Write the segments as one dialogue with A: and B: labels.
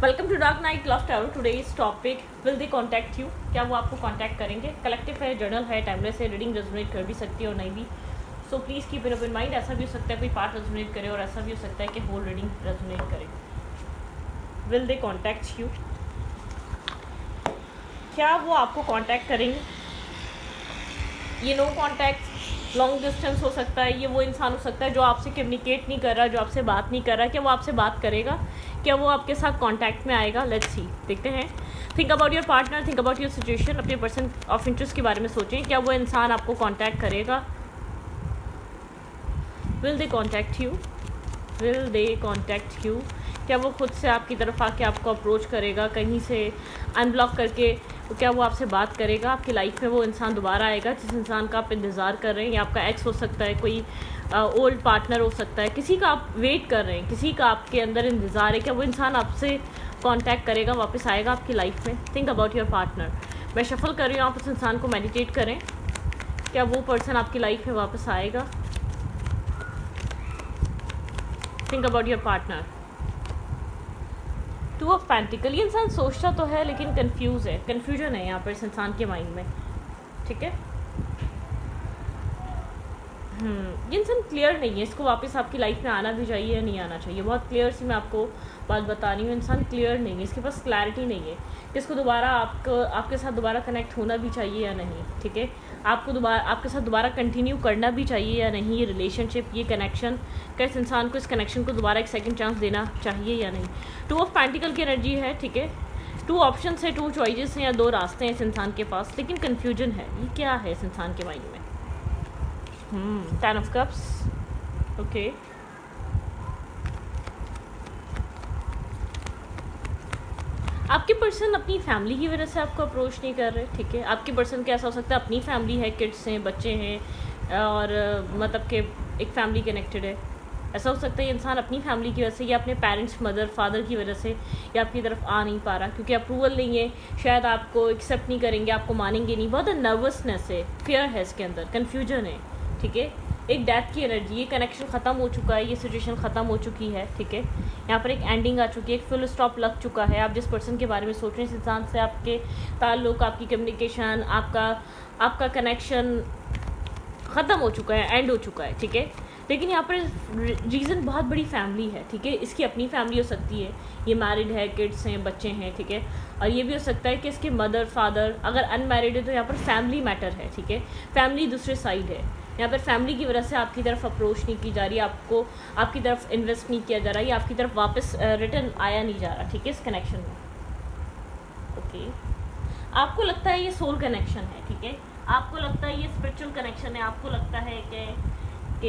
A: Welcome to dark night love tarot. Today's topic, will they contact you? क्या वो आपको contact करेंगे? Collective है, जर्नल है, टाइमलेस है, रीडिंग रेजोनेट कर भी सकती है और नहीं भी। So please keep it up in mind. ऐसा भी हो सकता है कोई पार्ट रेजोनेट करे और ऐसा भी हो सकता है कि होल रीडिंग रेजोनेट करे। Will they contact you? क्या वो आपको कॉन्टैक्ट करेंगे? ये नो कॉन्टैक्ट लॉन्ग डिस्टेंस हो सकता है। ये वो इंसान हो सकता है जो आपसे कम्युनिकेट नहीं कर रहा, जो आपसे बात नहीं कर रहा। क्या वो आपसे बात करेगा? क्या वो आपके साथ कांटेक्ट में आएगा? लेट्स सी, देखते हैं। Think about your partner, think about your situation. अपने पर्सन ऑफ इंटरेस्ट के बारे में सोचें। क्या वो इंसान आपको कांटेक्ट करेगा? Will they contact you? Will they contact you? क्या वो खुद से आपकी तरफ आके आपको अप्रोच करेगा, कहीं से अनब्लॉक करके? क्या वो आपसे बात करेगा? आपकी लाइफ में वो इंसान दोबारा आएगा जिस इंसान का आप इंतज़ार कर रहे हैं? या आपका एक्स हो सकता है, कोई ओल्ड पार्टनर हो सकता है, किसी का आप वेट कर रहे हैं, किसी का आपके अंदर इंतज़ार है। क्या वो इंसान आपसे कांटेक्ट करेगा, वापस आएगा आपकी लाइफ में? Think about your partner. मैं शफल कर रही हूँ, आप उस इंसान को मेडिटेट करें। क्या वो पर्सन आपकी लाइफ में वापस आएगा? Think about your partner. Two of pentacle. ये इंसान सोचता तो है लेकिन कंफ्यूज है, कन्फ्यूजन है यहाँ पर इस इंसान के माइंड में। ठीक है, ये इंसान क्लियर नहीं है, इसको वापस आपकी लाइफ में आना भी चाहिए या नहीं आना चाहिए। बहुत क्लियर सी मैं आपको बात बता रही हूँ, इंसान क्लियर नहीं है, इसके पास क्लैरिटी नहीं है कि इसको दोबारा आपके साथ दोबारा कनेक्ट होना भी चाहिए या नहीं। ठीक है, आपके साथ दोबारा कंटिन्यू करना भी चाहिए या नहीं, ये रिलेशनशिप, ये कनेक्शन। क्या इस इंसान को इस कनेक्शन को दोबारा एक सेकंड चांस देना चाहिए या नहीं? टू ऑफ पेंटिकल की एनर्जी है। ठीक है, टू ऑप्शन है, टू चॉइसेस हैं या दो रास्ते हैं इस इंसान के पास, लेकिन कन्फ्यूजन है। ये क्या है इस इंसान के माइंड में? Ten of cups. ओके, आपके पर्सन अपनी फैमिली की वजह से आपको अप्रोच नहीं कर रहे। ठीक है, आपके पर्सन के ऐसा हो सकता है अपनी फैमिली है, किड्स हैं, बच्चे हैं और मतलब कि एक फैमिली कनेक्टेड है। ऐसा हो सकता है इंसान अपनी फैमिली की वजह से या अपने पेरेंट्स, मदर, फादर की वजह से या आपकी तरफ आ नहीं पा रहा क्योंकि अप्रूवल नहीं है, शायद आपको एक्सेप्ट नहीं करेंगे, आपको मानेंगे नहीं। बहुत नर्वसनेस है, फियर है इसके अंदर, कन्फ्यूजन है। ठीक है, एक डेथ की एनर्जी, ये कनेक्शन ख़त्म हो चुका है, ये सिचुएशन ख़त्म हो चुकी है। ठीक है, यहाँ पर एक एंडिंग आ चुकी है, एक फुल स्टॉप लग चुका है। आप जिस पर्सन के बारे में सोच रहे हैं, इस इंसान से आपके ताल्लुक, आपकी कम्युनिकेशन, आपका कनेक्शन ख़त्म हो चुका है, एंड हो चुका है। ठीक है, लेकिन यहाँ पर रीज़न बहुत बड़ी फैमिली है। ठीक है, इसकी अपनी फैमिली हो सकती है, ये मैरिड है, किड्स हैं, बच्चे हैं। ठीक है, और ये भी हो सकता है कि इसके मदर, फादर अगर अनमैरिड है तो यहाँ पर फैमिली मैटर है। ठीक है, फैमिली दूसरे साइड है। यहाँ पर फैमिली की वजह से आपकी तरफ अप्रोच नहीं की जा रही, आपको आपकी तरफ इन्वेस्ट नहीं किया जा रहा, या आपकी तरफ वापस रिटर्न आया नहीं जा रहा। ठीक है, इस कनेक्शन में। ओके, आपको लगता है ये सोल कनेक्शन है। ठीक है, आपको लगता है ये स्पिरिचुअल कनेक्शन है, आपको लगता है कि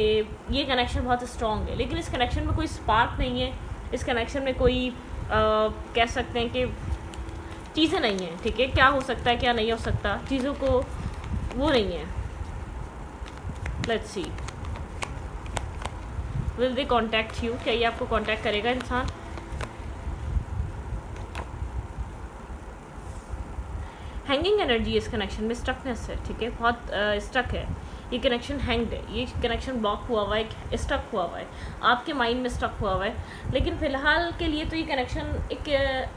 A: ये कनेक्शन बहुत स्ट्रॉन्ग है, लेकिन इस कनेक्शन में कोई स्पार्क नहीं है, इस कनेक्शन में कोई कह सकते हैं कि चीज़ें नहीं हैं। ठीक है, क्या हो सकता है, क्या नहीं हो सकता, चीज़ों को वो नहीं है। Let's see, will they contact you? क्या ये आपको कॉन्टैक्ट करेगा इंसान? हैंगिंग एनर्जी इस कनेक्शन में, स्टकनेस है। ठीक है, बहुत स्टक है ये कनेक्शन, हैंग्ड है, ये कनेक्शन ब्लॉक हुआ हुआ है, स्टक हुआ हुआ है, आपके माइंड में स्टक हुआ हुआ है। लेकिन फ़िलहाल के लिए तो ये कनेक्शन एक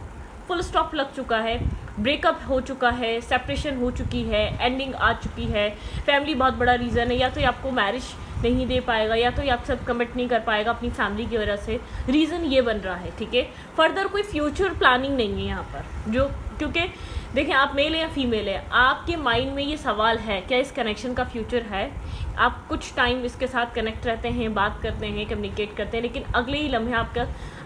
A: फुल स्टॉप लग चुका है, ब्रेकअप हो चुका है, सेपरेशन हो चुकी है, एंडिंग आ चुकी है। फैमिली बहुत बड़ा रीज़न है, या तो ये आपको मैरिज नहीं दे पाएगा, या तो ये आपके साथ कमिट नहीं कर पाएगा अपनी फैमिली की वजह से, रीज़न ये बन रहा है। ठीक है, फर्दर कोई फ्यूचर प्लानिंग नहीं है यहाँ पर, जो क्योंकि देखिए आप मेल है या फीमेल है, आपके माइंड में ये सवाल है क्या इस कनेक्शन का फ्यूचर है? आप कुछ टाइम इसके साथ कनेक्ट रहते हैं, बात करते हैं, कम्युनिकेट करते हैं, लेकिन अगले ही लम्हे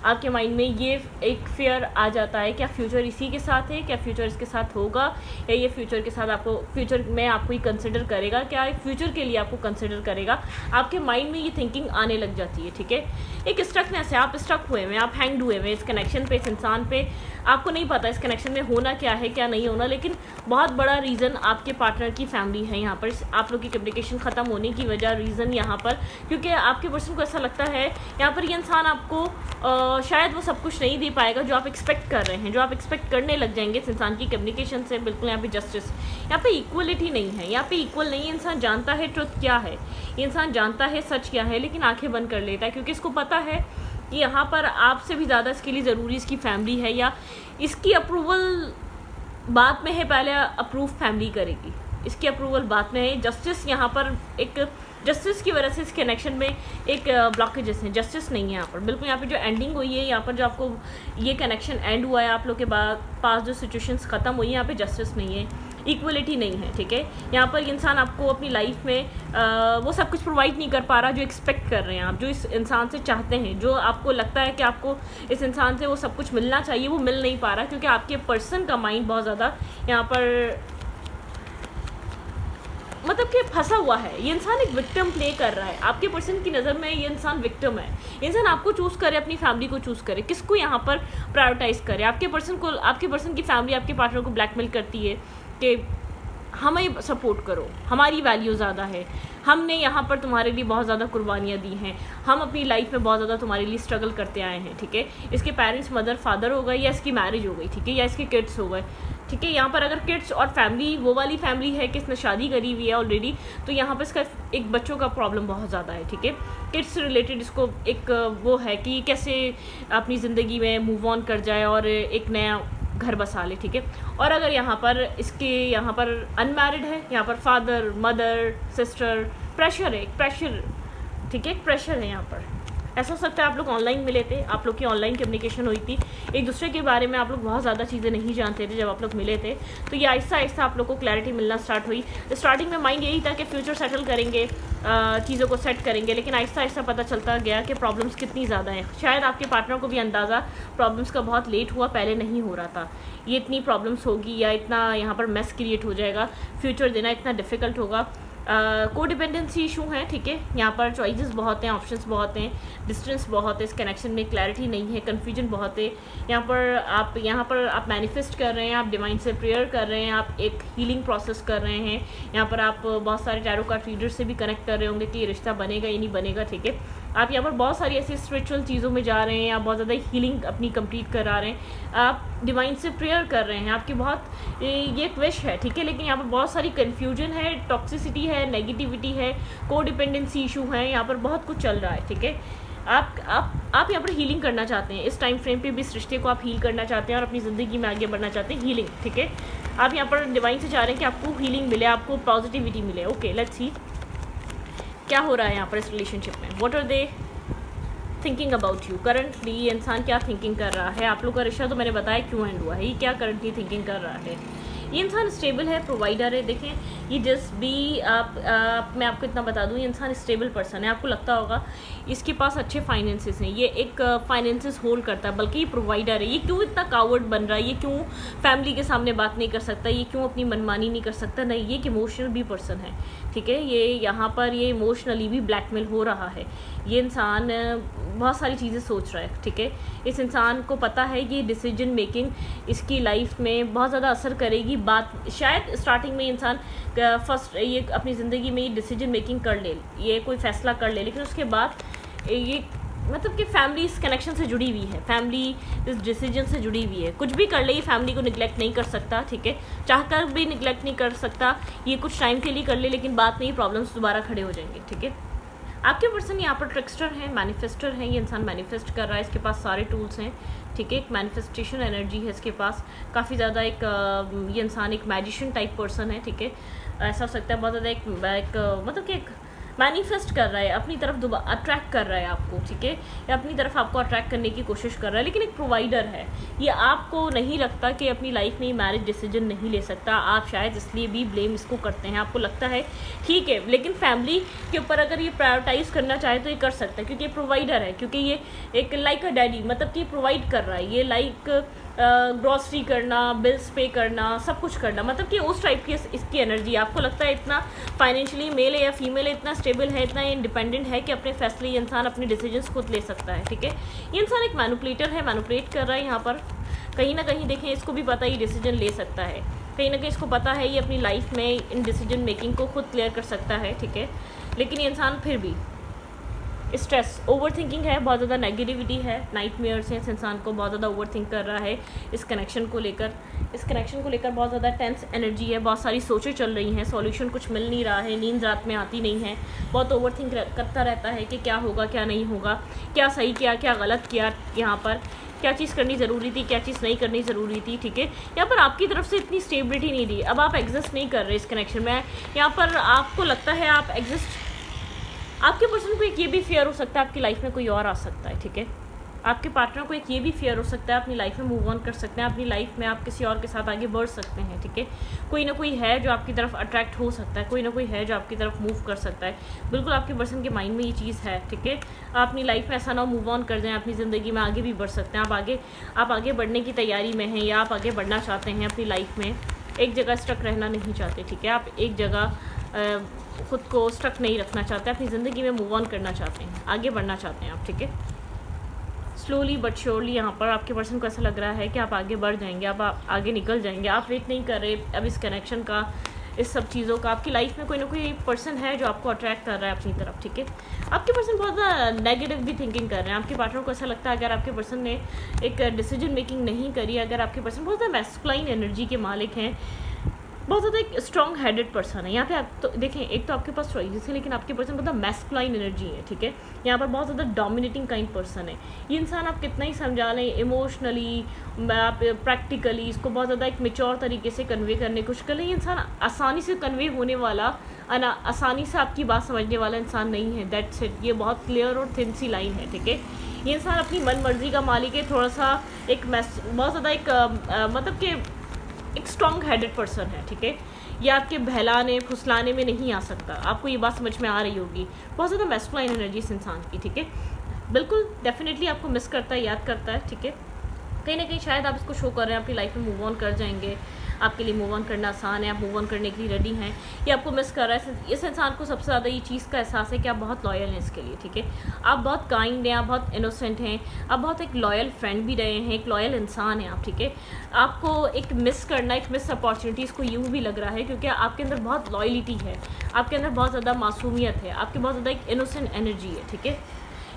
A: आपके माइंड में ये एक फियर आ जाता है, क्या फ्यूचर इसी के साथ है, क्या फ्यूचर इसके साथ होगा, या ये फ्यूचर के साथ आपको फ्यूचर में आपको ही कंसिडर करेगा, क्या फ्यूचर के लिए आपको कंसिडर करेगा? आपके माइंड में ये थिंकिंग आने लग जाती है। ठीक है, एक स्टकनेस है, आप स्टक हुए हुए, आप हैंग्ड हुए हुए इस कनेक्शन पे, इस इंसान पे। आपको नहीं पता इस कनेक्शन में होना क्या है, क्या नहीं होना, लेकिन बहुत बड़ा रीज़न आपके पार्टनर की फैमिली है यहाँ पर। आप लोग की कम्युनिकेशन ख़त्म होने की वजह, रीज़न यहाँ पर, क्योंकि आपके पर्सन को ऐसा लगता है यहाँ पर ये इंसान आपको शायद वो सब कुछ नहीं दे पाएगा जो आप एक्सपेक्ट कर रहे हैं, जो आप एक्सपेक्ट करने लग जाएंगे इस इंसान की कम्युनिकेशन से। बिल्कुल यहाँ पे जस्टिस, यहाँ पे इक्वलिटी नहीं है, यहाँ पे इक्वल नहीं है। इंसान जानता है ट्रुथ क्या है, इंसान जानता है सच क्या है, लेकिन आंखें बंद कर लेता है क्योंकि इसको पता है कि यहाँ पर आपसे भी ज़्यादा इसके लिए ज़रूरी इसकी फैमिली है, या इसकी अप्रूवल बाद में है, पहले अप्रूव फैमिली करेगी, इसकी अप्रूवल बाद में है। जस्टिस यहाँ पर एक जस्टिस की वजह से इस कनेक्शन में एक ब्लॉकेजेस हैं, जस्टिस नहीं है यहाँ पर बिल्कुल। यहाँ पे जो एंडिंग हुई है, यहाँ पर जो आपको ये कनेक्शन एंड हुआ है, आप लोग के पास जो सिचुएशंस ख़त्म हुई है, यहाँ पे जस्टिस नहीं है, इक्वलिटी नहीं है, ठीक है। यहाँ पर इंसान आपको अपनी लाइफ में वो सब कुछ प्रोवाइड नहीं कर पा रहा जो एक्सपेक्ट कर रहे हैं आप, जो इस इंसान से चाहते हैं, जो आपको लगता है कि आपको इस इंसान से वो सब कुछ मिलना चाहिए, वो मिल नहीं पा रहा, क्योंकि आपके पर्सन का माइंड बहुत ज़्यादा यहाँ पर मतलब कि फंसा हुआ है। ये इंसान एक विक्टिम प्ले कर रहा है, आपके पर्सन की नज़र में ये इंसान विक्टिम है। ये इंसान आपको चूज़ करे, अपनी फैमिली को चूज़ करे, किसको यहाँ पर प्रायोरिटाइज करे। आपके पर्सन की फैमिली आपके पार्टनर को ब्लैकमेल करती है कि हमें सपोर्ट करो, हमारी वैल्यू ज़्यादा है, हमने यहाँ पर तुम्हारे लिए बहुत ज़्यादा कुर्बानियाँ दी हैं, हम अपनी लाइफ में बहुत ज़्यादा तुम्हारे लिए स्ट्रगल करते आए हैं, ठीक है। इसके पेरेंट्स मदर फादर हो गए, या इसकी मैरिज हो गई, ठीक है, या इसके किड्स हो गए, ठीक है। यहाँ पर अगर किड्स और फैमिली वो वाली फैमिली है कि इसने शादी करी हुई है ऑलरेडी, तो यहाँ पर इसका एक बच्चों का प्रॉब्लम बहुत ज़्यादा है, ठीक है। किड्स से रिलेटेड इसको एक वो है कि कैसे अपनी ज़िंदगी में मूव ऑन कर जाए और एक नया घर बसा ले, ठीक है। और अगर यहाँ पर अनमैरिड है, यहाँ पर फादर मदर सिस्टर, प्रेशर है, एक प्रेशर, ठीक है, एक प्रेशर है यहाँ पर। ऐसा हो सकता है आप लोग ऑनलाइन मिले थे, आप लोग की ऑनलाइन कम्युनिकेशन हुई थी, एक दूसरे के बारे में आप लोग बहुत ज़्यादा चीज़ें नहीं जानते थे जब आप लोग मिले थे, तो ये आहिस्ता आहिस्ता आप लोग को क्लैरिटी मिलना स्टार्ट हुई। स्टार्टिंग में माइंड यही था कि फ्यूचर सेटल करेंगे, चीज़ों को सेट करेंगे, लेकिन आहिस्ता आहिस्ता पता चलता गया कि प्रॉब्लम्स कितनी ज़्यादा हैं। शायद आपके पार्टनर को भी अंदाज़ा प्रॉब्लम्स का बहुत लेट हुआ, पहले नहीं हो रहा था। ये इतनी प्रॉब्लम्स होगी या इतना यहाँ पर मेस क्रिएट हो जाएगा, फ्यूचर देना इतना डिफ़िकल्ट होगा। कोडिपेंडेंसी इशू है, ठीक है। यहाँ पर चॉइसेस बहुत हैं, ऑप्शंस बहुत हैं, डिस्टेंस बहुत है, इस कनेक्शन में क्लैरिटी नहीं है, कन्फ्यूजन बहुत है। यहाँ पर आप मैनिफेस्ट कर रहे हैं, आप डिवाइन से प्रेयर कर रहे हैं, आप एक हीलिंग प्रोसेस कर रहे हैं। यहाँ पर आप बहुत सारे टैरो कार्ड रीडर से भी कनेक्ट कर रहे होंगे कि ये रिश्ता बनेगा या नहीं बनेगा, ठीक है। आप यहाँ पर बहुत सारी ऐसी स्पिरिचुअल चीज़ों में जा रहे हैं, आप बहुत ज़्यादा हीलिंग अपनी कंप्लीट करा रहे हैं, आप डिवाइन से प्रेयर कर रहे हैं, आपकी बहुत ये एक विश है, ठीक है। लेकिन यहाँ पर बहुत सारी कन्फ्यूजन है, टॉक्सिसिटी है, नेगेटिविटी है, कोडिपेंडेंसी इशू है, यहाँ पर बहुत कुछ चल रहा है, ठीक है। आप यहाँ पर हीलिंग करना चाहते हैं, इस टाइम फ्रेम पे भी इस रिश्ते को आप हील करना चाहते हैं और अपनी ज़िंदगी में आगे बढ़ना चाहते हैं, हीलिंग, ठीक है। आप यहाँ पर डिवाइन से चाह रहे हैं कि आपको हीलिंग मिले, आपको पॉजिटिविटी मिले। ओके, लेट्स सी क्या हो रहा है यहाँ पर इस रिलेशनशिप में। What are they thinking about you currently. ये इंसान क्या थिंकिंग कर रहा है, आप लोग का रिश्ता तो मैंने बताया क्यों एंड हुआ है, ये क्या करंटली थिंकिंग कर रहा है। ये इंसान स्टेबल है, प्रोवाइडर है। देखें, ये जस्ट भी मैं आपको इतना बता दूं, ये इंसान स्टेबल पर्सन है। आपको लगता होगा इसके पास अच्छे फाइनेंसेस हैं, ये एक फाइनेंसेस होल्ड करता है, बल्कि ये प्रोवाइडर है। ये क्यों इतना कावर्ड बन रहा है, ये क्यों फैमिली के सामने बात नहीं कर सकता, ये क्यों अपनी मनमानी नहीं कर सकता, नहीं, ये एक इमोशनल भी पर्सन है, ठीक है। ये यहाँ पर ये इमोशनली भी ब्लैकमेल हो रहा है। ये इंसान बहुत सारी चीज़ें सोच रहा है, ठीक है। इस इंसान को पता है कि डिसीजन मेकिंग इसकी लाइफ में बहुत ज़्यादा असर करेगी। बात शायद स्टार्टिंग में इंसान फर्स्ट ये अपनी ज़िंदगी में ये डिसीजन मेकिंग कर ले, ये कोई फैसला कर ले, लेकिन उसके बाद ये मतलब कि फैमिली इस कनेक्शन से जुड़ी हुई है, फैमिली इस डिसीजन से जुड़ी हुई है। कुछ भी कर ले, ये फैमिली को निगलेक्ट नहीं कर सकता, ठीक है। चाहकर भी निगलेक्ट नहीं कर सकता, ये कुछ टाइम के लिए कर ले, लेकिन बात नहीं, प्रॉब्लम्स दोबारा खड़े हो जाएंगे, ठीक है। आपके पर्सन यहाँ पर ट्रिक्स्टर है, मैनिफेस्टर है। ये इंसान मैनिफेस्ट कर रहा है, इसके पास सारे टूल्स हैं, ठीक है। एक मैनिफेस्टेशन एनर्जी है इसके पास काफ़ी ज़्यादा। ये इंसान एक मैजिशियन टाइप पर्सन है, ठीक है। ऐसा हो सकता है बहुत ज़्यादा एक मतलब कि एक मैनिफेस्ट कर रहा है, अपनी तरफ अट्रैक्ट कर रहा है आपको, ठीक है, या अपनी तरफ आपको अट्रैक्ट करने की कोशिश कर रहा है, लेकिन एक प्रोवाइडर है। ये आपको नहीं लगता कि अपनी लाइफ में मैरिज डिसीजन नहीं ले सकता, आप शायद इसलिए भी ब्लेम इसको करते हैं। आपको लगता है ठीक है, लेकिन फैमिली के ऊपर अगर ये प्रायोरिटाइज करना चाहे तो ये कर सकता है, क्योंकि ये प्रोवाइडर है, क्योंकि ये एक लाइक अ डैडी, मतलब कि प्रोवाइड कर रहा है, ये लाइक ग्रॉसरी करना, बिल्स पे करना, सब कुछ करना, मतलब कि उस टाइप की इसकी एनर्जी। आपको लगता है इतना फाइनेंशियली मेल है या फीमेल है, इतना स्टेबल है, इतना इंडिपेंडेंट है कि अपने फैसले ये इंसान अपने डिसीजंस खुद ले सकता है, ठीक है। ये इंसान एक मैनिपुलेटर है, मैनिपुलेट कर रहा है यहाँ पर। कहीं ना कहीं देखें, इसको भी पता है ये डिसीजन ले सकता है, कहीं ना कहीं इसको पता है ये अपनी लाइफ में इन डिसीजन मेकिंग को खुद क्लियर कर सकता है, ठीक है। लेकिन ये इंसान फिर भी स्ट्रेस, ओवर थिंकिंग है, बहुत ज़्यादा नेगेटिविटी है, नाइटमेयर्स हैं, इस इंसान को बहुत ज़्यादा ओवर थिंक कर रहा है इस कनेक्शन को लेकर। इस कनेक्शन को लेकर बहुत ज़्यादा टेंस एनर्जी है, बहुत सारी सोचें चल रही हैं, सॉल्यूशन कुछ मिल नहीं रहा है, नींद रात में आती नहीं है, बहुत ओवर थिंक करता रहता है कि क्या होगा क्या नहीं होगा, क्या सही किया क्या गलत किया, यहाँ पर क्या चीज़ करनी ज़रूरी थी क्या चीज़ नहीं करनी ज़रूरी थी। ठीक है, यहाँ पर आपकी तरफ से इतनी स्टेबिलिटी नहीं दी, अब आप एग्जिस्ट नहीं कर रहे इस कनेक्शन में। यहाँ पर आपको लगता है आप एग्जिस्ट, आपके पर्सन को एक ये भी फियर हो सकता है आपकी लाइफ में कोई और आ सकता है। ठीक है, आपके पार्टनर को एक ये भी फियर हो सकता है अपनी लाइफ में मूव ऑन कर सकते हैं, अपनी लाइफ में आप किसी और के साथ आगे बढ़ सकते हैं। ठीक है, कोई ना कोई है जो आपकी तरफ अट्रैक्ट हो सकता है, कोई ना कोई है जो आपकी तरफ मूव कर सकता है। बिल्कुल आपके पर्सन के माइंड में ये चीज़ है। ठीक है, आप अपनी लाइफ में ऐसा ना मूव ऑन कर जाएं, अपनी ज़िंदगी में आगे भी बढ़ सकते हैं। आप आगे बढ़ने की तैयारी में हैं या आप आगे बढ़ना चाहते हैं अपनी लाइफ में, एक जगह स्टक रहना नहीं चाहते। ठीक है, आप एक जगह खुद को स्टक नहीं रखना चाहते, अपनी ज़िंदगी में मूव ऑन करना चाहते हैं, आगे बढ़ना चाहते हैं आप। ठीक है, स्लोली बट श्योरली यहाँ पर आपके पर्सन को ऐसा लग रहा है कि आप आगे बढ़ जाएंगे, आप आगे निकल जाएंगे, आप वेट नहीं कर रहे अब इस कनेक्शन का, इस सब चीज़ों का। आपकी लाइफ में कोई ना कोई पर्सन है जो आपको अट्रैक्ट कर रहा है अपनी तरफ। ठीक है, आपके पर्सन बहुत ज़्यादा नेगेटिव भी थिंकिंग कर रहे हैं। आपके पार्टनर को ऐसा लगता है अगर आपके पर्सन ने एक डिसीजन मेकिंग नहीं करी, अगर आपके पर्सन बहुत ज़्यादा मैस्कुलाइन एनर्जी के मालिक हैं, बहुत ज़्यादा एक स्ट्रॉन्ग हेडेड पर्सन है। यहाँ पे आप तो देखें, एक तो आपके पास चॉइसेस है लेकिन आपके पर्सन बहुत ज़्यादा मैस्कुलाइन एनर्जी है। ठीक है, यहाँ पर बहुत ज़्यादा डोमिनेटिंग काइंड पर्सन है। ये इंसान आप कितना ही समझा लें इमोशनली, आप प्रैक्टिकली इसको बहुत ज़्यादा एक मेच्योर तरीके से कन्वे करने की कोशिश कर लें, ये इंसान आसानी से कन्वे होने वाला, आसानी से आपकी बात समझने वाला इंसान नहीं है। दैट्स इट, ये बहुत क्लियर और थिन सी लाइन है। ठीक है, ये इंसान अपनी मन मर्जी का मालिक है, थोड़ा सा एक बहुत ज़्यादा एक मतलब कि एक स्ट्रॉन्ग हेडेड पर्सन है। ठीक है, ये आपके बहलाने फुसलाने में नहीं आ सकता, आपको ये बात समझ में आ रही होगी। बहुत ज़्यादा मैस्कुलाइन एनर्जी इस इंसान की। ठीक है, बिल्कुल डेफिनेटली आपको मिस करता है, याद करता है। ठीक है, कहीं ना कहीं शायद आप इसको शो कर रहे हैं, अपनी लाइफ में मूव ऑन कर जाएंगे, आपके लिए मूव ऑन करना आसान है, आप मूव ऑन करने के लिए रेडी हैं, ये आपको मिस कर रहा है। इस इंसान को सबसे ज़्यादा ये चीज़ का एहसास है कि आप बहुत लॉयल हैं इसके लिए। ठीक है, आप बहुत काइंड हैं, आप बहुत इनोसेंट हैं, आप बहुत एक लॉयल फ्रेंड भी रहे हैं, एक लॉयल इंसान हैं आप। ठीक है, आपको एक मिस करना, एक मिस अपॉर्चुनिटीज़ को यूँ भी लग रहा है क्योंकि आपके अंदर बहुत लॉयलिटी है, आपके अंदर बहुत ज़्यादा मासूमियत है, आपके बहुत ज़्यादा एक इनोसेंट एनर्जी है। ठीक है,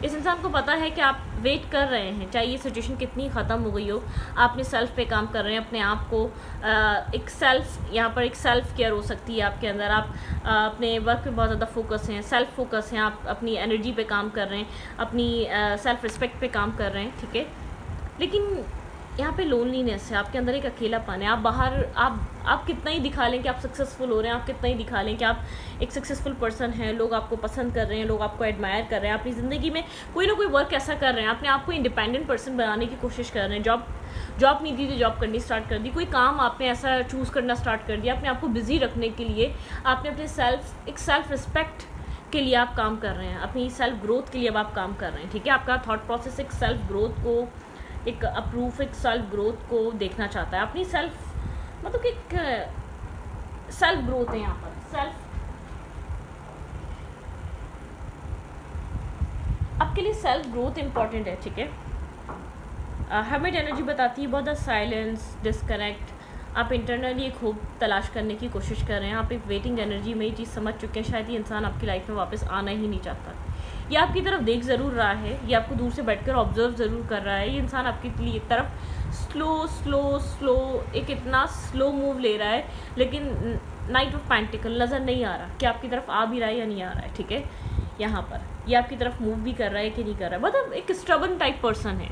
A: इस इंसान को पता है कि आप वेट कर रहे हैं, चाहे ये सिचुएशन कितनी ख़त्म हो गई हो, आप अपने सेल्फ पे काम कर रहे हैं, अपने आप को एक सेल्फ, यहाँ पर एक सेल्फ केयर हो सकती है आपके अंदर, आप अपने वर्क पे बहुत ज़्यादा फोकस हैं, सेल्फ फोकस हैं, आप अपनी एनर्जी पे काम कर रहे हैं, अपनी सेल्फ रिस्पेक्ट पे काम कर रहे हैं। ठीक है, लेकिन यहाँ पे लोनलीनेस है, आपके अंदर एक अकेलापन है। आप बाहर आप कितना ही दिखा लें कि आप सक्सेसफुल हो रहे हैं, आप कितना ही दिखा लें कि आप एक सक्सेसफुल पर्सन हैं, लोग आपको पसंद कर रहे हैं, लोग आपको एडमायर कर रहे हैं, अपनी ज़िंदगी में कोई ना कोई वर्क ऐसा कर रहे हैं, अपने आप को इंडिपेंडेंट पर्सन बनाने की कोशिश कर रहे हैं, जॉब नहीं थी तो जॉब करनी स्टार्ट कर दी, कोई काम आपने ऐसा चूज़ करना स्टार्ट कर दिया, अपने आप को बिजी रखने के लिए, आपने अपने सेल्फ रिस्पेक्ट के लिए आप काम कर रहे हैं, अपनी सेल्फ ग्रोथ के लिए अब आप काम कर रहे हैं। ठीक है, आपका थॉट प्रोसेस एक सेल्फ ग्रोथ को, एक अप्रूव, एक सेल्फ ग्रोथ को देखना चाहता है, अपनी सेल्फ मतलब कि एक सेल्फ ग्रोथ है यहाँ पर, आपके लिए सेल्फ ग्रोथ इंपॉर्टेंट है। ठीक है, हर्मिट एनर्जी बताती है बहुत ज़्यादा साइलेंस, डिस्कनेक्ट, आप इंटरनली एक होप तलाश करने की कोशिश कर रहे हैं, आप एक वेटिंग एनर्जी में ये चीज़ समझ चुके हैं, शायद ये इंसान आपकी लाइफ में वापस आना ही नहीं चाहता। ये आपकी तरफ देख ज़रूर रहा है, ये आपको दूर से बैठकर ऑब्जर्व ज़रूर कर रहा है, ये इंसान आपकी लिए तरफ स्लो एक इतना स्लो मूव ले रहा है, लेकिन नाइट ऑफ पेंटिकल नज़र नहीं आ रहा कि आपकी तरफ आ भी रहा है या नहीं आ रहा है। ठीक है, यहाँ पर ये आपकी तरफ मूव भी कर रहा है कि नहीं कर रहा है, मतलब एक स्टबर्न टाइप पर्सन है।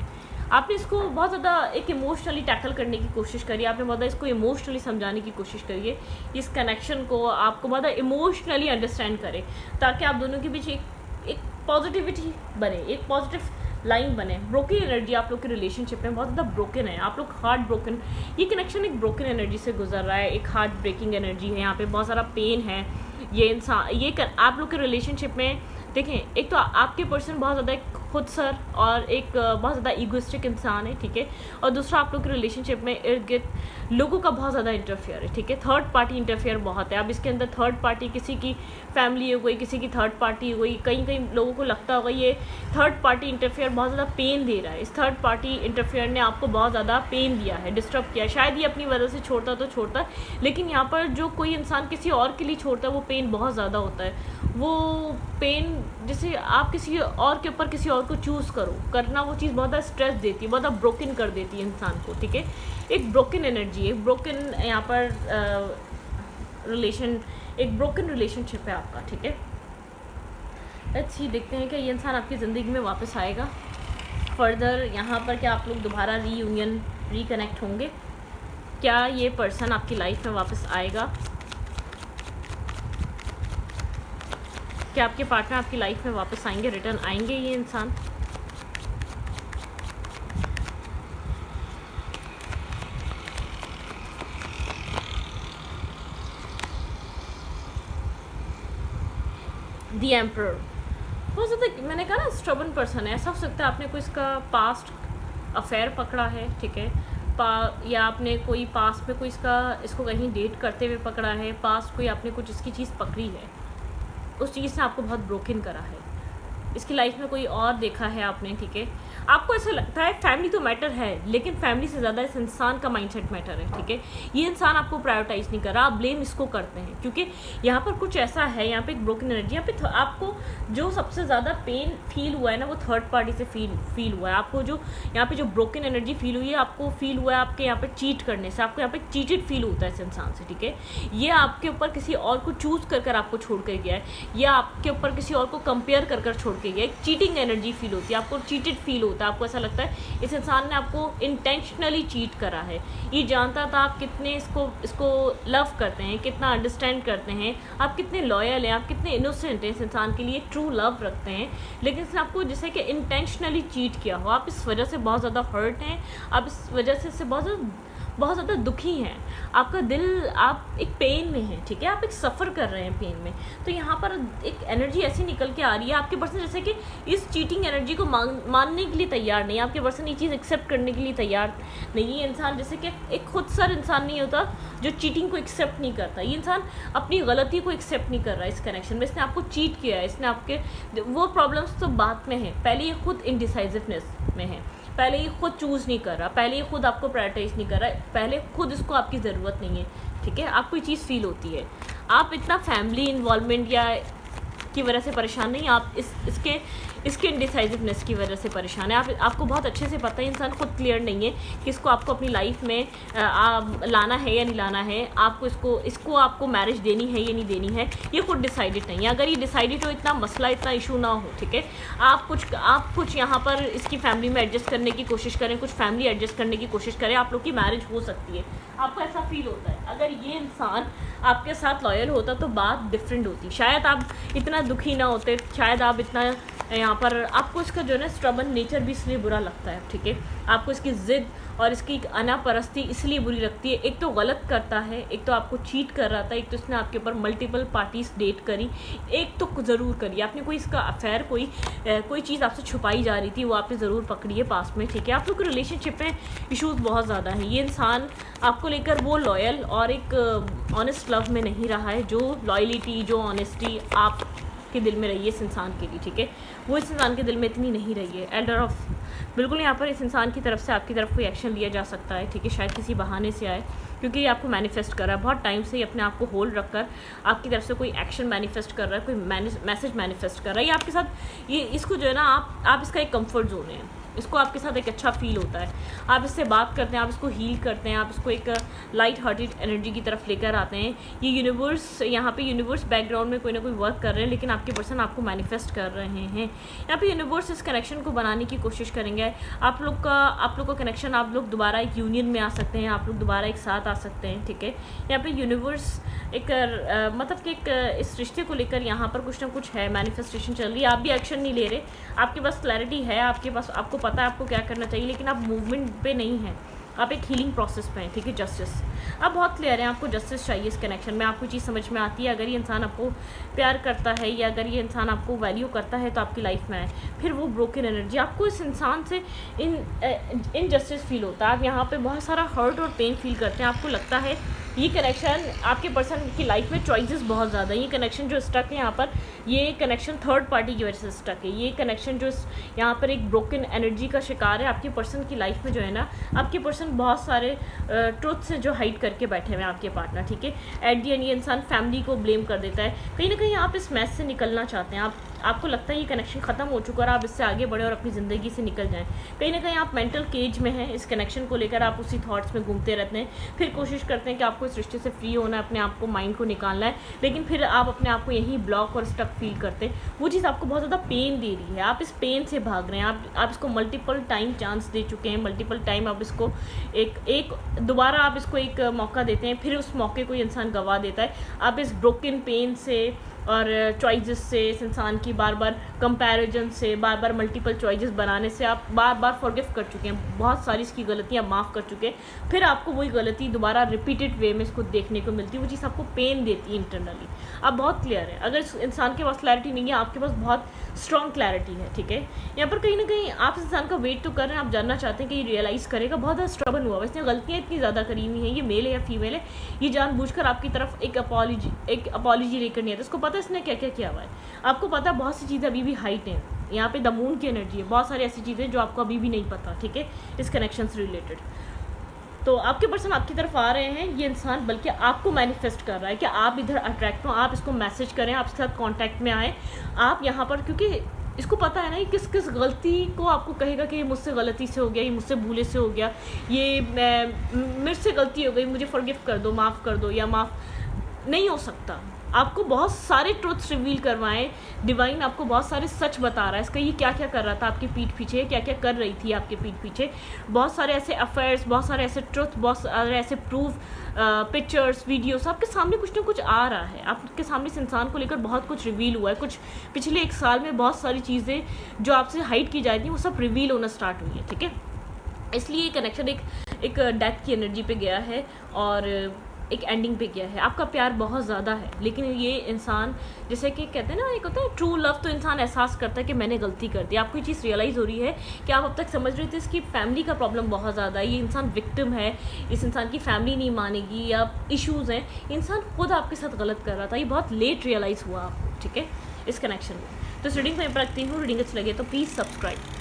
A: आपने इसको बहुत ज़्यादा एक इमोशनली टैकल करने की कोशिश करी, आपने बहुत ज़्यादा इसको इमोशनली समझाने की कोशिश करिए, इस कनेक्शन को आपको बहुत ज़्यादा इमोशनली अंडरस्टैंड करें, ताकि आप दोनों के बीच एक पॉजिटिविटी बने, एक पॉजिटिव लाइन बने। ब्रोकन एनर्जी आप लोग के रिलेशनशिप में बहुत ज़्यादा ब्रोकन है, आप लोग हार्ट ब्रोकन, ये कनेक्शन एक ब्रोकन एनर्जी से गुजर रहा है, एक हार्ट ब्रेकिंग एनर्जी है, यहाँ पे बहुत सारा पेन है। ये इंसान आप लोग के रिलेशनशिप में देखें, एक तो आपके पर्सन बहुत ज़्यादा एक खुदसर और एक बहुत ज़्यादा ईगोइस्टिक इंसान है, ठीक है। और दूसरा, आप लोग के रिलेशनशिप में इर्द गिर्द लोगों का बहुत ज़्यादा इंटरफेयर है, ठीक है। थर्ड पार्टी इंटरफेयर बहुत है। अब इसके अंदर थर्ड पार्टी किसी की फैमिली हो गई, किसी की थर्ड पार्टी हो गई, कई कई लोगों को लगता होगा ये थर्ड पार्टी इंटरफेयर बहुत ज़्यादा पेन दे रहा है। इस थर्ड पार्टी इंटरफेयर ने आपको बहुत ज़्यादा पेन दिया है, डिस्टर्ब किया। शायद ये अपनी वजह से छोड़ता तो छोड़ता, लेकिन यहाँ पर जो कोई इंसान किसी और के लिए छोड़ता है वो पेन बहुत ज़्यादा होता है। वो पेन जैसे आप किसी और के ऊपर किसी और को चूज़ करो करना, वो चीज़ बहुत ज़्यादा स्ट्रेस देती है, बहुत ज़्यादा ब्रोकन कर देती है इंसान को, ठीक है। एक ब्रोकन एनर्जी, एक ब्रोकन यहाँ पर एक ब्रोकन रिलेशनशिप है आपका, ठीक है। लेट्स सी, देखते हैं कि ये इंसान आपकी ज़िंदगी में वापस आएगा फर्दर। यहाँ पर क्या आप लोग दोबारा रिकनेक्ट होंगे? क्या ये पर्सन आपकी लाइफ में वापस आएगा? क्या आपके पार्टनर आपकी लाइफ में वापस आएंगे, रिटर्न आएंगे ये इंसान? द एम्परर, हो सकता है मैंने कहा ना स्टबर्न पर्सन है। ऐसा हो सकता है आपने कोई इसका पास्ट अफेयर पकड़ा है, ठीक है। या आपने कोई पास्ट में कोई इसको कहीं डेट करते हुए पकड़ा है। पास्ट कोई आपने कुछ इसकी चीज़ पकड़ी है, उस चीज़ से आपको बहुत ब्रोकन करा है। इसकी लाइफ में कोई और देखा है आपने, ठीक है। आपको ऐसा लगता है फैमिली तो मैटर है, लेकिन फैमिली से ज़्यादा इस इंसान का माइंडसेट मैटर है, ठीक है। ये इंसान आपको प्रायोरिटाइज नहीं कर रहा, आप ब्लेम इसको करते हैं, क्योंकि यहाँ पर कुछ ऐसा है, यहाँ पे एक ब्रोकन एनर्जी, यहाँ पे आपको जो सबसे ज़्यादा पेन फील हुआ है ना, वो थर्ड पार्टी से फील हुआ है। आपको जो यहाँ पे जो ब्रोकन एनर्जी फील हुई है, आपको फील हुआ है आपके यहाँ पे चीट करने से, आपको यहाँ पे चीटेड फील होता है इस इंसान से, ठीक है। ये आपके ऊपर किसी और को चूज़ कर आपको छोड़ कर गया है, या आपके ऊपर किसी और को कंपेयर कर छोड़ के गया है। एक चीटिंग एनर्जी फील होती है, आपको चीटेड फील होता है। आपको ऐसा लगता है इस इंसान ने आपको इंटेंशनली चीट करा है। ये जानता था आप कितने इसको लव करते हैं, कितना अंडरस्टैंड करते हैं, आप कितने लॉयल हैं, आप कितने इनोसेंट हैं, इस इंसान के लिए ट्रू लव रखते हैं, लेकिन इसने आपको जैसे कि इंटेंशनली चीट किया हो। आप इस वजह से बहुत ज़्यादा हर्ट हैं, आप इस वजह से इससे बहुत ज़्यादा दुखी हैं। आपका दिल, आप एक पेन में हैं, ठीक है। आप एक सफ़र कर रहे हैं पेन में। तो यहाँ पर एक एनर्जी ऐसी निकल के आ रही है आपके पर्सन जैसे कि इस चीटिंग एनर्जी को मानने के लिए तैयार नहीं है। आपके पर्सन ये चीज़ एक्सेप्ट करने के लिए तैयार नहीं है। इंसान जैसे कि एक खुदसर इंसान नहीं होता जो चीटिंग को एक्सेप्ट नहीं करता। ये इंसान अपनी गलती को एक्सेप्ट नहीं कर रहा है इस कनेक्शन में। इसने आपको चीट किया है, इसने आपके वो प्रॉब्लम्स तो बाद में है, पहले ये खुद इनडिसाइसिवनेस में है, पहले ये खुद चूज़ नहीं कर रहा, पहले ये खुद आपको प्रायोरिटाइज नहीं कर रहा है, पहले खुद इसको आपकी ज़रूरत नहीं है, ठीक है। आपको ये चीज़ फील होती है। आप इतना फैमिली इन्वॉल्वमेंट या की वजह से परेशान नहीं, आप इसके इनडिसाइसिवनेस की वजह से परेशान है। आपको बहुत अच्छे से पता है इंसान खुद क्लियर नहीं है कि इसको आपको अपनी लाइफ में लाना है या नहीं लाना है, आपको इसको आपको मैरिज देनी है या नहीं देनी है, ये खुद डिसाइडेड नहीं है। अगर ये डिसाइडेड हो, इतना मसला, इतना इशू ना हो, ठीक है। आप कुछ यहाँ पर इसकी फैमिली में एडजस्ट करने की कोशिश करें, कुछ फैमिली एडजस्ट करने की कोशिश करें, आप लोग की मैरिज हो सकती है। आपको ऐसा फील होता है। अगर ये इंसान आपके साथ लॉयल होता तो बात डिफरेंट होती, शायद आप इतना दुखी ना होते, शायद आप इतना यहाँ पर आपको इसका जो है ना स्ट्रबन नेचर भी इसलिए बुरा लगता है, ठीक है। आपको इसकी ज़िद और इसकी अनापरस्ती इसलिए बुरी लगती है। एक तो गलत करता है, एक तो आपको चीट कर रहा था, एक तो इसने आपके ऊपर मल्टीपल पार्टीज डेट करी, एक तो ज़रूर करी आपने कोई इसका अफेयर, कोई चीज़ आपसे छुपाई जा रही थी, वो आपने ज़रूर पकड़ी है पास में, ठीक है। आप लोग के रिलेशनशिप में इशूज़ बहुत ज़्यादा हैं। ये इंसान आपको लेकर वो लॉयल और एक ऑनेस्ट लव में नहीं रहा है, जो लॉयलिटी, जो ऑनेस्टी आप के दिल में रही है इस इंसान के लिए, ठीक है, वो इस इंसान के दिल में इतनी नहीं रही है। एल्डर ऑफ, बिल्कुल यहाँ पर इस इंसान की तरफ से आपकी तरफ कोई एक्शन लिया जा सकता है, ठीक है। शायद किसी बहाने से आए, क्योंकि ये आपको मैनिफेस्ट कर रहा है बहुत टाइम से, ही अपने आप को होल्ड रखकर आपकी तरफ से कोई एक्शन मैनिफेस्ट कर रहा है, कोई मैसेज मैनिफेस्ट कर रहा है। ये आपके साथ, ये इसको जो है ना, आप इसका एक कंफर्ट जोन है, इसको आपके साथ एक अच्छा फील होता है। आप इससे बात करते हैं, आप इसको हील करते हैं, आप इसको एक लाइट हार्टेड एनर्जी की तरफ लेकर आते हैं। ये यूनिवर्स, यहाँ पे यूनिवर्स बैकग्राउंड में कोई ना कोई वर्क कर रहे हैं, लेकिन आपके पर्सन आपको मैनिफेस्ट कर रहे हैं। यहाँ पे यूनिवर्स इस कनेक्शन को बनाने की कोशिश करेंगे। आप लोग का कनेक्शन, आप लोग दोबारा एक यूनियन में आ सकते हैं, आप लोग दोबारा एक साथ आ सकते हैं, ठीक है। यहाँ पे यूनिवर्स एक मतलब कि एक इस रिश्ते को लेकर यहाँ पर कुछ ना कुछ है, मैनिफेस्टेशन चल रही है। आप भी एक्शन नहीं ले रहे, आपके पास क्लैरिटी है, आपके पास, आपको पता है आपको क्या करना चाहिए, लेकिन आप मूवमेंट पे नहीं हैं। आप एक हीलिंग प्रोसेस पे हैं, ठीक है। जस्टिस, आप बहुत क्लियर हैं, आपको जस्टिस चाहिए इस कनेक्शन में। आपको चीज़ समझ में आती है, अगर ये इंसान आपको प्यार करता है या अगर ये इंसान आपको वैल्यू करता है तो आपकी लाइफ में आए। फिर वो ब्रोकन एनर्जी, आपको इस इंसान से इनजस्टिस फील होता है, आप यहाँ पे बहुत सारा हर्ट और पेन फील करते हैं। आपको लगता है ये कनेक्शन, आपके पर्सन की लाइफ में चॉइसेस बहुत ज़्यादा है। ये कनेक्शन जो स्टक है यहाँ पर, ये कनेक्शन थर्ड पार्टी की वजह से स्टक है। ये कनेक्शन जो यहाँ पर एक ब्रोकन एनर्जी का शिकार है। आपके पर्सन की लाइफ में जो है ना, आपके पर्सन बहुत सारे ट्रुथ से जो हाइड करके बैठे हुए हैं आपके पार्टनर, ठीक है। एट दी एंड ये इंसान फैमिली को ब्लेम कर देता है। कहीं ना कहीं आप इस मैस से निकलना चाहते हैं, आपको लगता है ये कनेक्शन ख़त्म हो चुका है और आप इससे आगे बढ़े और अपनी ज़िंदगी से निकल जाएं। कहीं ना कहीं आप मेंटल केज में हैं, इस कनेक्शन को लेकर आप उसी थॉट्स में घूमते रहते हैं। फिर कोशिश करते हैं कि आपको इस रिश्ते से फ्री होना है, अपने आप को, माइंड को निकालना है, लेकिन फिर आप अपने आप को यहीं ब्लॉक और स्टक फील करते हैं। वो चीज़ आपको बहुत ज़्यादा पेन दे रही है, आप इस पेन से भाग रहे हैं। आप इसको मल्टीपल टाइम चांस दे चुके हैं, मल्टीपल टाइम आप इसको एक दोबारा आप इसको एक मौका देते हैं, फिर उस मौके को इंसान गवा देता है। आप इस ब्रोकन पेन से और चॉइसेस से, इस इंसान की बार बार कंपैरिजन से, बार बार मल्टीपल चॉइसेस बनाने से आप बार बार फॉरगिव कर चुके हैं, बहुत सारी इसकी गलतियाँ माफ़ कर चुके हैं। फिर आपको वही गलती दोबारा रिपीटेड वे में इसको देखने को मिलती है, वो चीज़ आपको पेन देती है इंटरनली। आप बहुत क्लियर है, अगर इस इंसान के पास क्लैरिटी नहीं है, आपके पास बहुत स्ट्रॉन्ग क्लैरिटी है, ठीक है। यहाँ पर कहीं ना कहीं आप इस इंसान का वेट तो कर रहे हैं, आप जानना चाहते हैं कि ये रियलाइज़ करेगा। बहुत ज़्यादा स्ट्रगल हुआ, इसने गलतियाँ इतनी ज़्यादा करी हुई हैं, ये मेल है या फीमेल है, ये जानबूझकर आपकी तरफ एक अपॉलॉजी लेकर नहीं आता। इसको पता है इसने क्या क्या किया हुआ है, आपको पता है बहुत सी चीज़ें अभी भी हाइट हैं। यहाँ पे द मून की एनर्जी है, बहुत सारी ऐसी चीज़ें जो आपको अभी भी नहीं पता, ठीक है, इस कनेक्शन से रिलेटेड। तो आपके पर्सन आपकी तरफ आ रहे हैं, ये इंसान बल्कि आपको मैनिफेस्ट कर रहा है कि आप इधर अट्रैक्ट हो, आप इसको मैसेज करें, आप इसके साथ कांटेक्ट में आए। आप यहाँ पर, क्योंकि इसको पता है ना कि किस किस गलती को आपको कहेगा कि ये मुझसे गलती से हो गया, ये मुझसे भूले से हो गया, ये मेरे से गलती हो गई, मुझे फॉरगिव कर दो, माफ़ कर दो, या माफ़ नहीं हो सकता। आपको बहुत सारे ट्रुथ्स रिवील करवाएं, डिवाइन आपको बहुत सारे सच बता रहा है, इसका ये क्या क्या कर रहा था आपके पीठ पीछे, क्या क्या कर रही थी आपके पीठ पीछे। बहुत सारे ऐसे अफेयर्स, बहुत सारे ऐसे ट्रुथ, बहुत सारे ऐसे प्रूफ, पिक्चर्स, वीडियोस आपके सामने कुछ ना कुछ आ रहा है। आपके सामने इस इंसान को लेकर बहुत कुछ रिवील हुआ है। कुछ पिछले 1 साल में बहुत सारी चीज़ें जो आपसे हाइड की जाती थी वो सब रिवील होना स्टार्ट हुई है, ठीक है। इसलिए ये कनेक्शन एक डेथ की एनर्जी पे गया है और एक एंडिंग पे गया है। आपका प्यार बहुत ज़्यादा है, लेकिन ये इंसान, जैसे कि कहते हैं ना, एक होता है ट्रू लव, तो इंसान एहसास करता है कि मैंने गलती कर दी। आपको ये चीज़ रियलाइज़ हो रही है कि आप अब तक समझ रहे थे इसकी फैमिली का प्रॉब्लम बहुत ज़्यादा है, ये इंसान विक्टिम है, इस इंसान की फैमिली नहीं मानेगी या इश्यूज़ हैं, इंसान खुद आपके साथ गलत कर रहा था। ये बहुत लेट रियलाइज़ हुआ आपको, ठीक है, इस कनेक्शन में। तो इस रीडिंग को मैं रखती हूँ, रीडिंग अच्छी लगे तो प्लीज़ सब्सक्राइब।